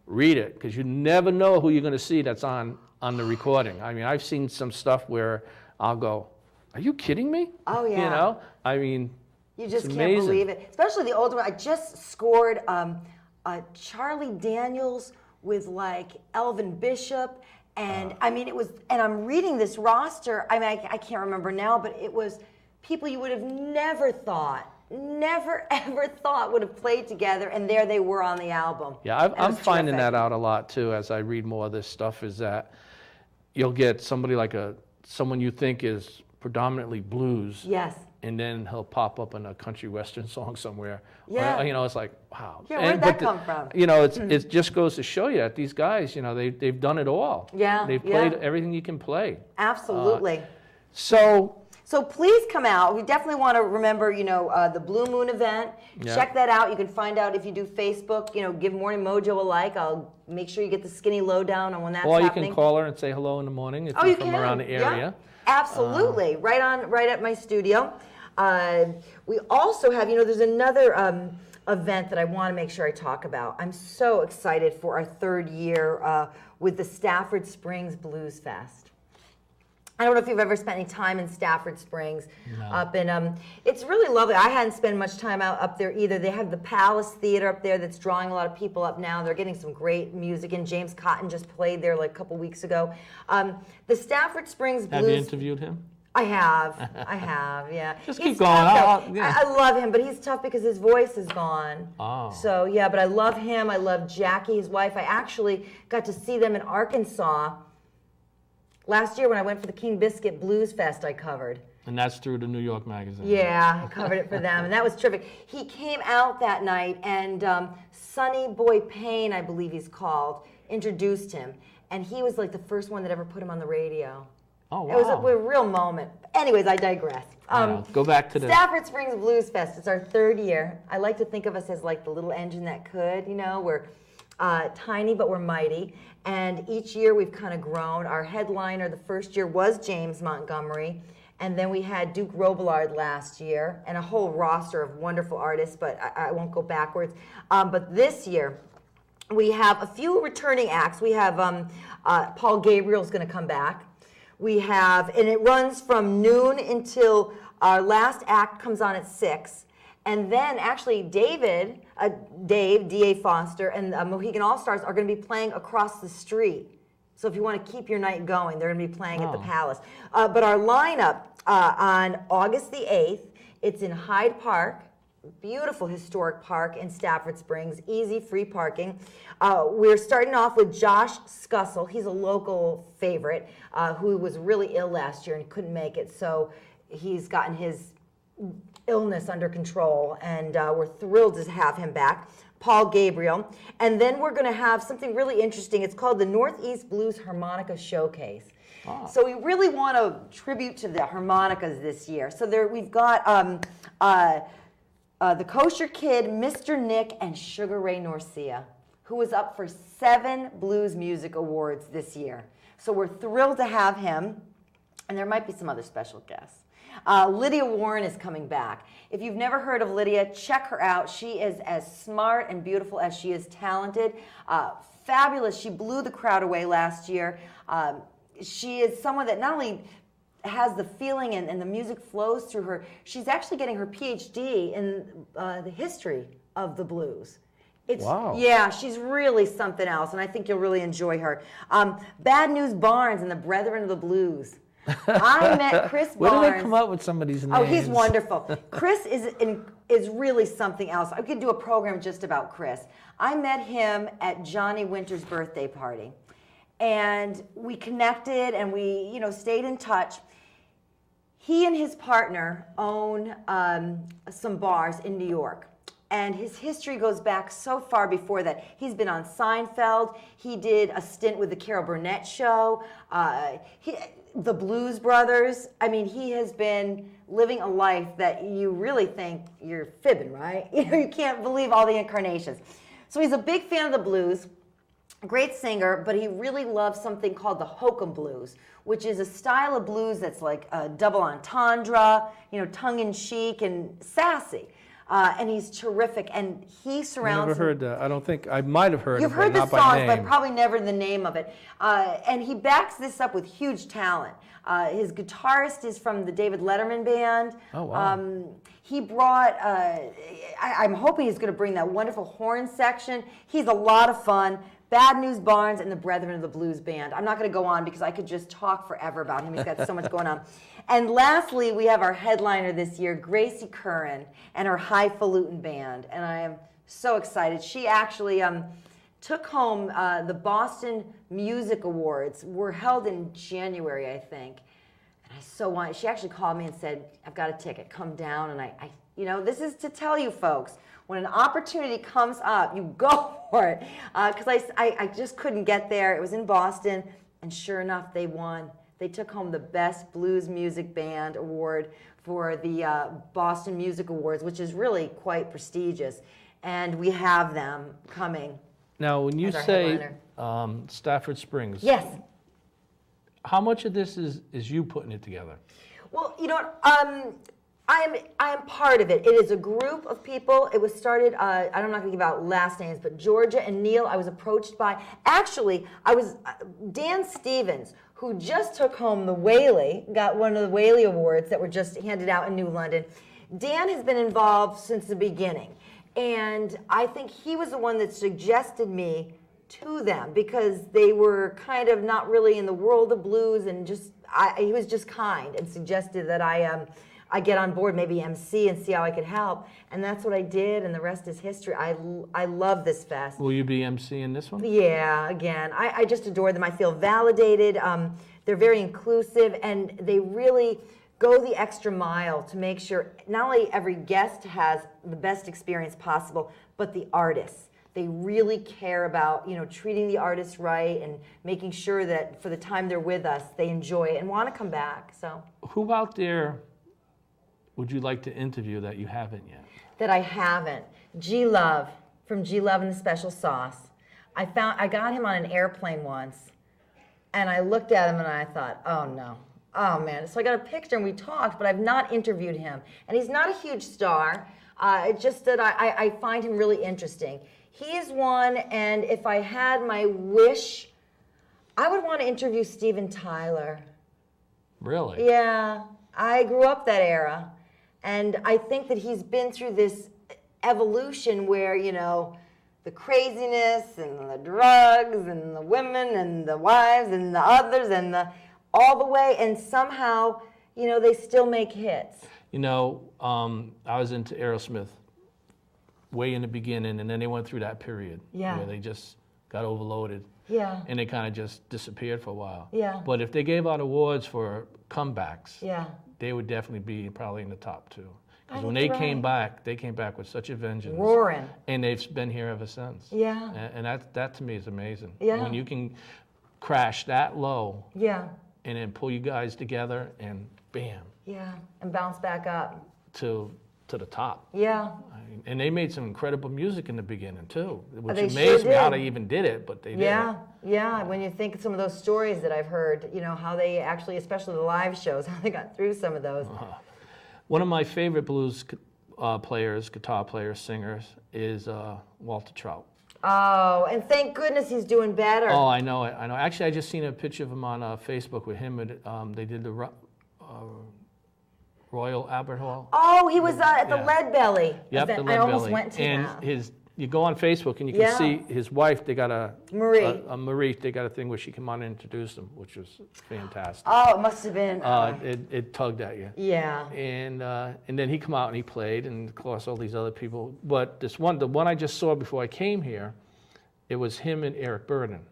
read it, because you never know who you're going to see that's on the recording. I mean, I've seen some stuff where I'll go, are you kidding me? Oh, yeah. You know, I mean, You just it's can't amazing. believe it. Especially the older one. I just scored Charlie Daniels with like Elvin Bishop. And I mean, it was, and I'm reading this roster. I mean, I can't remember now, but it was people you would have never ever thought would have played together. And there they were on the album. Yeah, And it I'm was finding terrific. that out a lot too as I read more of this stuff, is that you'll get somebody like someone you think is predominantly blues. Yes. And then he'll pop up in a country western song somewhere. Yeah. You know, it's like, wow. Yeah, where'd that come from? You know, it just goes to show you that these guys, you know, they've done it all. Yeah, They've played everything you can play. Absolutely. So So please come out. We definitely want to remember, you know, the Blue Moon event. Yeah. Check that out. You can find out if you do Facebook, you know, give Morning Mojo a like. I'll make sure you get the skinny lowdown on when that's or you happening. can call her and say hello in the morning if Oh, you're you from can. around the area. Yeah, absolutely. Right at my studio. We also have, you know, there's another event that I want to make sure I talk about. I'm so excited for our third year with the Stafford Springs Blues Fest. I don't know if you've ever spent any time in Stafford Springs. Up in it's really lovely. I hadn't spent much time up there either. They have the Palace Theater up there that's drawing a lot of people up now. They're getting some great music, and James Cotton just played there like a couple weeks ago. The Stafford Springs Blues. Have you interviewed him? I have, yeah. Just He's keep going. tough, though. Yeah. I love him, but he's tough because his voice is gone. Oh. So yeah, but I love him. I love Jackie, his wife. I actually got to see them in Arkansas last year when I went for the King Biscuit Blues Fest. I covered. And that's through the New York Magazine. Yeah, I covered it for them, and that was terrific. He came out that night, and Sonny Boy Payne, I believe he's called, introduced him, and he was like the first one that ever put him on the radio. Oh, wow. It was a real moment. Anyways, I digress. Go back to the... Stafford Springs Blues Fest. It's our third year. I like to think of us as like the little engine that could, you know. We're tiny, but we're mighty. And each year we've kind of grown. Our headliner the first year was James Montgomery. And then we had Duke Robillard last year and a whole roster of wonderful artists, but I won't go backwards. But this year, we have a few returning acts. We have Paul Gabriel's going to come back. We have, and it runs from noon until our last act comes on at 6. And then actually Dave, D.A. Foster, and the Mohegan All-Stars are going to be playing across the street. So if you want to keep your night going, they're going to be playing at the Palace. But our lineup on August the 8th, it's in Hyde Park, beautiful historic park in Stafford Springs, easy, free parking. We're starting off with Josh Scussel. He's a local favorite who was really ill last year and couldn't make it. So he's gotten his illness under control, and we're thrilled to have him back. Paul Gabriel. And then we're going to have something really interesting. It's called the Northeast Blues Harmonica Showcase. So we really want to tribute to the harmonicas this year. So there we've got the Kosher Kid, Mr. Nick, and Sugar Ray Norcia, who was up for 7 Blues Music Awards this year. So we're thrilled to have him, and there might be some other special guests. Lydia Warren is coming back. If you've never heard of Lydia, check her out. She is as smart and beautiful as she is talented. Fabulous. She blew the crowd away last year. She is someone that not only has the feeling and the music flows through her, she's actually getting her PhD in the history of the blues. Wow. Yeah, she's really something else, and I think you'll really enjoy her. Bad News Barnes and the Brethren of the Blues. I met Chris Barnes. Where do they come up with some of these names? Oh, he's wonderful. Chris is really something else. I could do a program just about Chris. I met him at Johnny Winter's birthday party, and we connected and we, stayed in touch. He and his partner own some bars in New York. And his history goes back so far before that. He's been on Seinfeld. He did a stint with the Carol Burnett Show. The Blues Brothers. I mean, he has been living a life that you really think you're fibbing, right? You can't believe all the incarnations. So he's a big fan of the blues, a great singer, but he really loves something called the hokum blues, which is a style of blues that's like a double entendre, tongue-in-cheek and sassy. And he's terrific, and he surrounds. I never heard that. I don't think I might have heard. You've it, heard but the not by songs, name. but probably never the name of it. And he backs this up with huge talent. His guitarist is from the David Letterman band. Oh wow! He brought. I'm hoping he's going to bring that wonderful horn section. He's a lot of fun. Bad News Barnes and the Brethren of the Blues Band. I'm not going to go on because I could just talk forever about him. He's got so much going on. And lastly, we have our headliner this year, Gracie Curran, and her Highfalutin Band. And I am so excited. She actually took home the Boston Music Awards. Were held in January, I think. And I so wanted. She actually called me and said, "I've got a ticket. Come down." And I this is to tell you folks, when an opportunity comes up, you go for it. Because I just couldn't get there. It was in Boston, and sure enough, they won. They took home the Best Blues Music Band Award for the Boston Music Awards, which is really quite prestigious. And we have them coming. Now, when you say Stafford Springs, yes, how much of this is you putting it together? Well, you know what? I am part of it. It is a group of people. It was started, I'm not going to give out last names, but Georgia and Neil, I was approached by. Actually, Dan Stevens, who just took home the Whaley, got one of the Whaley Awards that were just handed out in New London. Dan has been involved since the beginning. And I think he was the one that suggested me to them because they were kind of not really in the world of blues, and he was just kind and suggested that I get on board, maybe MC, and see how I could help. And that's what I did, and the rest is history. I love this fest. Will you be MC in this one? Yeah, again, I just adore them. I feel validated. They're very inclusive, and they really go the extra mile to make sure not only every guest has the best experience possible, but the artists. They really care about, treating the artists right and making sure that for the time they're with us, they enjoy it and want to come back. So, who out there would you like to interview that you haven't yet? That I haven't. G Love from G Love and the Special Sauce. I got him on an airplane once, and I looked at him and I thought, oh no. Oh man. So I got a picture and we talked, but I've not interviewed him. And he's not a huge star. It's just that I find him really interesting. He is one, and if I had my wish, I would want to interview Steven Tyler. Really? Yeah, I grew up that era. And I think that he's been through this evolution where, you know, the craziness and the drugs and the women and the wives and the others and all the way, and somehow, you know, they still make hits. You know, I was into Aerosmith way in the beginning, and then they went through that period Yeah. where they just got overloaded. Yeah. And they kind of just disappeared for a while. Yeah. But if they gave out awards for comebacks, Yeah. they would definitely be probably in the top 2. Because when think they you're came right. back, they came back with such a vengeance. Roaring. And they've been here ever since. Yeah. And that to me is amazing. Yeah. When you can crash that low Yeah. and then pull you guys together and bam, Yeah. And bounce back up. to the top. Yeah. And they made some incredible music in the beginning too, which They amazed sure me how did. they even did it, but they did. Yeah, yeah. When you think of some of those stories that I've heard, you know, how they actually, especially the live shows, how they got through some of those. One of my favorite blues players, guitar players, singers is Walter Trout. Oh, and thank goodness he's doing better. Oh, I know it. I know. Actually, I just seen a picture of him on Facebook with him. They did the Royal Albert Hall. Oh, he was at the Yeah. Lead Belly. Yep, the event. Lead I almost Belly. went to and that. You go on Facebook and you can Yeah. see his wife. They got a Marie. Marie. They got a thing where she came on and introduced him, which was fantastic. Oh, it must have been. It tugged at you. Yeah. And then he come out and he played, and of course all these other people. But the one I just saw before I came here, it was him and Eric Burden.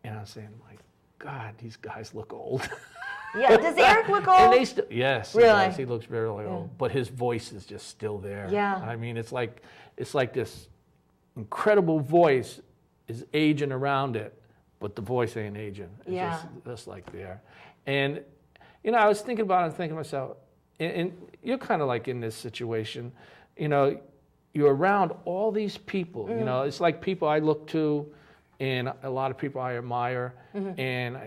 And I was saying, my God, these guys look old. Yeah. Does Eric look old? And they still, yes, Really? he does. He looks very old, but his voice is just still there. Yeah. I mean, it's like this incredible voice is aging around it, but the voice ain't aging. It's just like there. And you know, I was thinking about it and thinking to myself, and you're kind of like in this situation, you know, you're around all these people. You know, it's like people I look to, and a lot of people I admire, and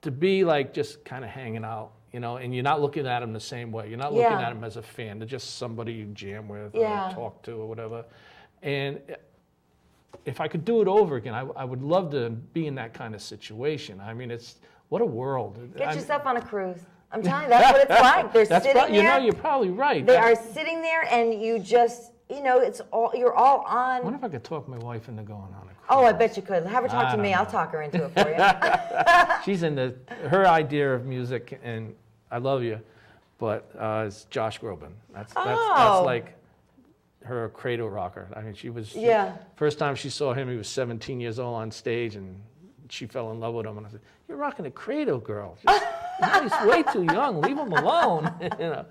to be like just kind of hanging out, you know, and you're not looking at them the same way. You're not looking at them as a fan. They're just somebody you jam with or talk to or whatever. And if I could do it over again, I would love to be in that kind of situation. I mean, what a world. Get yourself on a cruise. I'm telling you, that's what it's like. They're sitting there. You know, you're probably right. They are sitting there, and you just, you know, you're all on. I wonder if I could talk my wife into going on a cruise. Oh, I bet you could. Have her talk to me. I'll talk her into it for you. She's her idea of music, and I love you, but it's Josh Groban. That's like her cradle rocker. I mean, first time she saw him, he was 17 years old on stage, and she fell in love with him. And I said, "You're rocking a cradle, girl. He's way too young. Leave him alone." You know.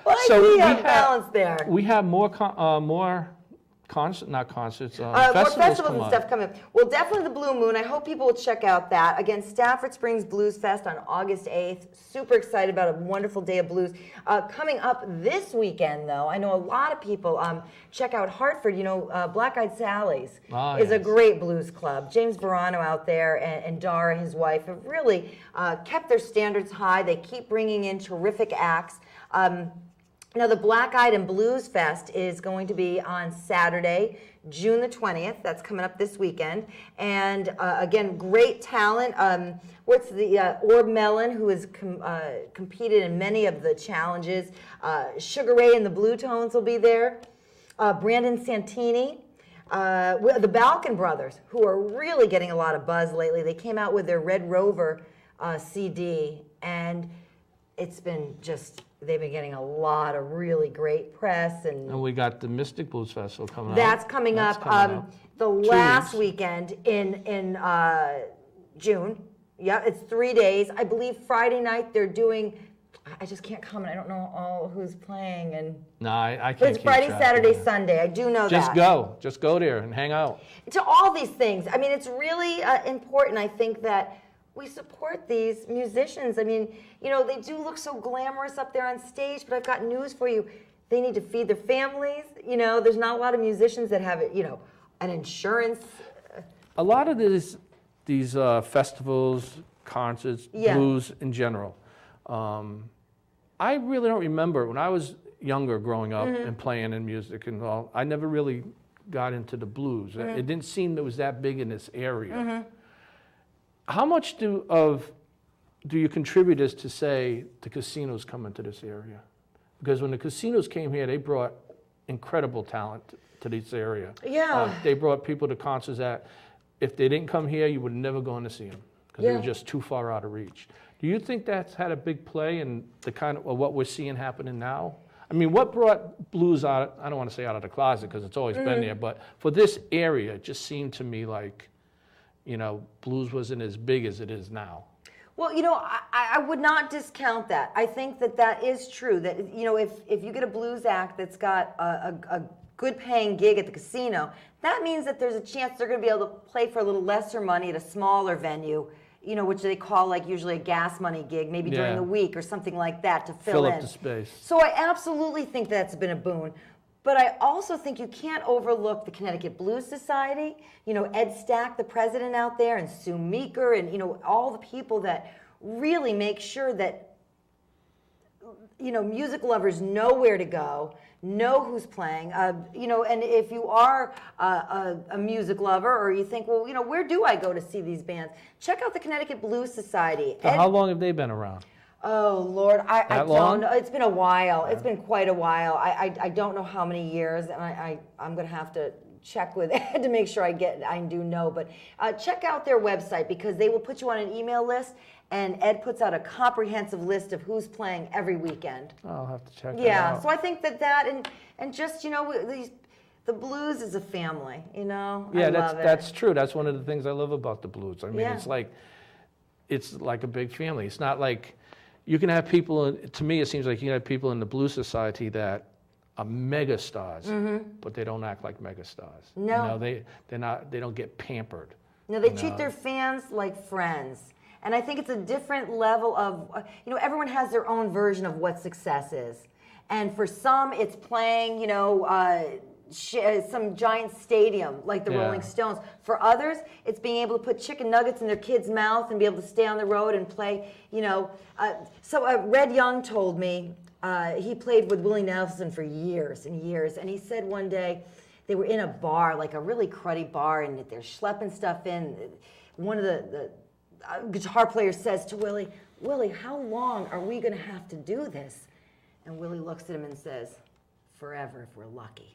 Well, I see a balance there. We have more festivals more festivals and stuff coming. Well, definitely the Blue Moon. I hope people will check out that. Again, Stafford Springs Blues Fest on August 8th. Super excited about a wonderful day of blues. Coming up this weekend, though, I know a lot of people check out Hartford. You know, Black Eyed Sally's is a great blues club. James Verano out there and Dara, his wife, have really kept their standards high. They keep bringing in terrific acts. Now, the Black Eyed and Blues Fest is going to be on Saturday, June the 20th. That's coming up this weekend. And again, great talent. What's the Orb Mellon, who has competed in many of the challenges. Sugar Ray and the Blue Tones will be there. Brandon Santini. The Balkan Brothers, who are really getting a lot of buzz lately. They came out with their Red Rover CD, and it's been just... They've been getting a lot of really great press. And we got the Mystic Blues Festival coming up. That's coming up the last weekend in June. Yeah, it's 3 days. I believe Friday night they're doing, I just can't comment. I don't know all who's playing. No, I can't. But it's Friday, track Saturday, of it. Sunday. I do know Just that. Just go there and hang out. To all these things. I mean, it's really important, I think, that we support these musicians. I mean, you know, they do look so glamorous up there on stage, but I've got news for you. They need to feed their families. You know, there's not a lot of musicians that have, you know, an insurance. A lot of these festivals, concerts, blues in general. I really don't remember when I was younger growing up and playing in music and all. I never really got into the blues. It didn't seem it was that big in this area. How much of do you contribute this to say the casinos come into this area? Because when the casinos came here, they brought incredible talent to this area. Yeah. They brought people to concerts that if they didn't come here, you would never go in to see them because they were just too far out of reach. Do you think that's had a big play in the kind of what we're seeing happening now? I mean, what brought blues out, I don't want to say out of the closet because it's always been there, but for this area, it just seemed to me like, you know, blues wasn't as big as it is now. Well, you know, I would not discount that. I think that that is true. That, you know, if you get a blues act that's got a good paying gig at the casino, that means that there's a chance they're going to be able to play for a little lesser money at a smaller venue, you know, which they call like usually a gas money gig, maybe during the week or something like that to fill in. Up the space. So I absolutely think that's been a boon. But I also think you can't overlook the Connecticut Blues Society. You know, Ed Stack, the president out there, and Sue Meeker, and, you know, all the people that really make sure that, you know, music lovers know where to go, know who's playing. You know, and if you are a music lover or you think, well, you know, where do I go to see these bands? Check out the Connecticut Blues Society. So how long have they been around? Oh, Lord, I long? don't know. It's been a while. It's been quite a while. I don't know how many years, and I'm going to have to check with Ed to make sure I do know. But check out their website because they will put you on an email list, and Ed puts out a comprehensive list of who's playing every weekend. I'll have to check that out. Yeah, so I think that and just, you know, the blues is a family, you know? Yeah, I love that's true. That's one of the things I love about the blues. I mean, Yeah. it's like a big family. It's not like you can have people, to me it seems like you can have people in the Blues Society that are mega stars, but they don't act like mega stars. No. You know, they don't get pampered. No, they treat their fans like friends. And I think it's a different level of, you know, everyone has their own version of what success is. And for some, it's playing, you know, some giant stadium like the Rolling Stones. For others, it's being able to put chicken nuggets in their kid's mouth and be able to stay on the road and play, you know. So Red Young told me, he played with Willie Nelson for years and years, and he said one day they were in a bar, like a really cruddy bar, and they're schlepping stuff in. One of the guitar player says to Willie, "Willie, how long are we going to have to do this?" And Willie looks at him and says, "Forever if we're lucky."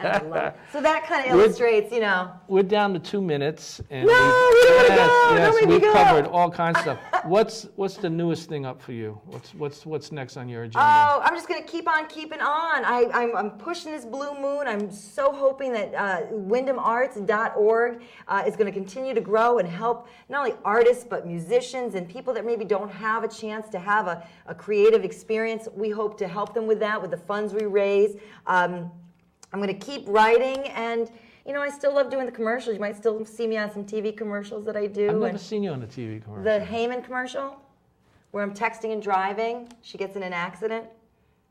And I love it. So that kind of illustrates, you know. We're down to 2 minutes, and we've covered all kinds of stuff. What's the newest thing up for you? What's next on your agenda? Oh, I'm just gonna keep on keeping on. I'm pushing this blue moon. I'm so hoping that WyndhamArts.org is going to continue to grow and help not only artists but musicians and people that maybe don't have a chance to have a creative experience. We hope to help them with that with the funds we raise. I'm going to keep writing, and, you know, I still love doing the commercials. You might still see me on some TV commercials that I do. I've never seen you on a TV commercial. The Heyman commercial, where I'm texting and driving. She gets in an accident.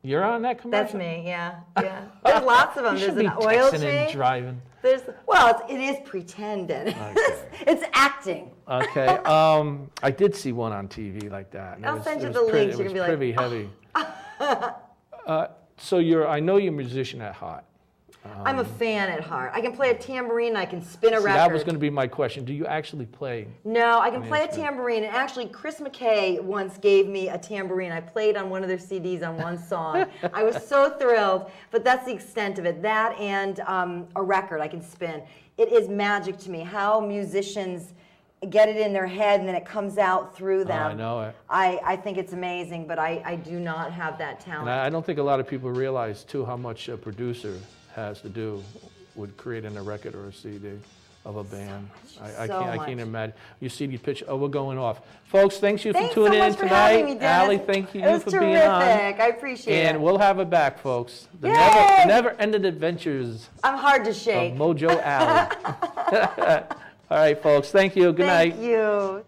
You're on that commercial? That's me, yeah. There's lots of them. You should There's be an oil texting and change. driving. It is pretending. Okay. It's acting. Okay. I did see one on TV like that. And I'll send you the links. You're gonna be like, pretty heavy. So I know you're a musician at heart. I'm a fan at heart. I can play a tambourine. I can spin a record. That was going to be my question. Do you actually play? No, I can play a tambourine. And actually, Chris McKay once gave me a tambourine. I played on one of their CDs on one song. I was so thrilled. But that's the extent of it. That and a record I can spin. It is magic to me how musicians get it in their head and then it comes out through them. I know it. I think it's amazing, but I do not have that talent. And I don't think a lot of people realize, too, how much a producer has to do with creating a record or a CD of a band. I can't imagine. You see the pitch. Oh, we're going off. Folks, thanks for tuning in tonight. Having me, Allie, thank you for being on. Terrific. I appreciate it. And we'll have it back, folks. The never-ending adventures I'm hard to shake. of Mojo Alley. All right, folks. Thank you. Good night. Thank you.